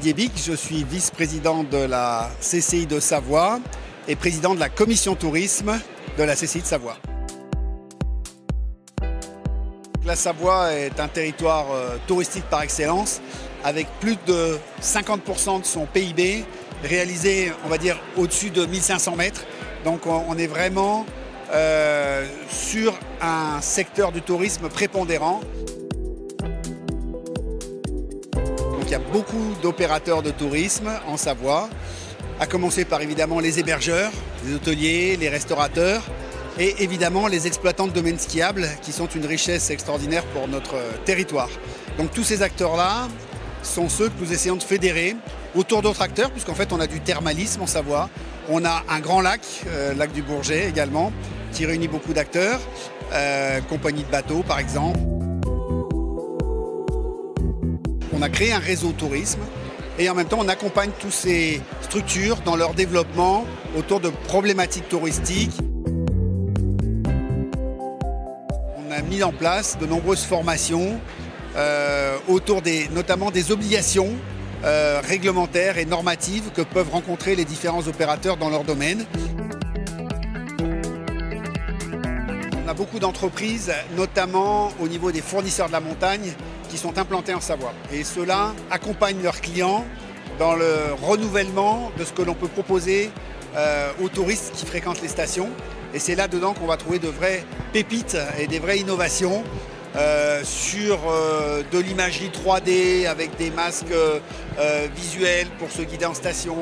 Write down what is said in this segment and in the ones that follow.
Didier Bic, je suis vice-président de la CCI de Savoie et président de la commission tourisme de la CCI de Savoie. La Savoie est un territoire touristique par excellence, avec plus de 50% de son PIB réalisé, on va dire, au-dessus de 1500 mètres. Donc on est vraiment sur un secteur du tourisme prépondérant. Donc il y a beaucoup d'opérateurs de tourisme en Savoie, à commencer par évidemment les hébergeurs, les hôteliers, les restaurateurs et évidemment les exploitants de domaines skiables qui sont une richesse extraordinaire pour notre territoire. Donc tous ces acteurs-là sont ceux que nous essayons de fédérer autour d'autres acteurs, puisqu'en fait on a du thermalisme en Savoie, on a un grand lac, lac du Bourget également, qui réunit beaucoup d'acteurs, compagnies de bateaux par exemple. On a créé un réseau tourisme et en même temps on accompagne toutes ces structures dans leur développement autour de problématiques touristiques. On a mis en place de nombreuses formations autour notamment des obligations réglementaires et normatives que peuvent rencontrer les différents opérateurs dans leur domaine. On a beaucoup d'entreprises, notamment au niveau des fournisseurs de la montagne, qui sont implantés en Savoie. Et ceux-là accompagnent leurs clients dans le renouvellement de ce que l'on peut proposer aux touristes qui fréquentent les stations. Et c'est là-dedans qu'on va trouver de vraies pépites et des vraies innovations sur de l'imagerie 3D avec des masques visuels pour se guider en station,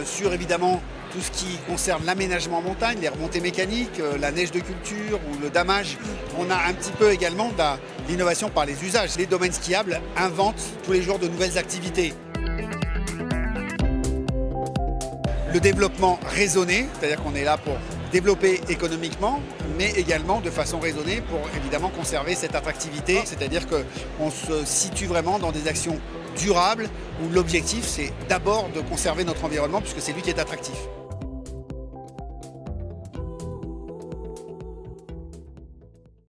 sur évidemment tout ce qui concerne l'aménagement en montagne, les remontées mécaniques, la neige de culture ou le damage. On a un petit peu également de l'innovation par les usages. Les domaines skiables inventent tous les jours de nouvelles activités. Le développement raisonné, c'est-à-dire qu'on est là pour développer économiquement, mais également de façon raisonnée pour évidemment conserver cette attractivité. C'est-à-dire qu'on se situe vraiment dans des actions durables où l'objectif c'est d'abord de conserver notre environnement puisque c'est lui qui est attractif.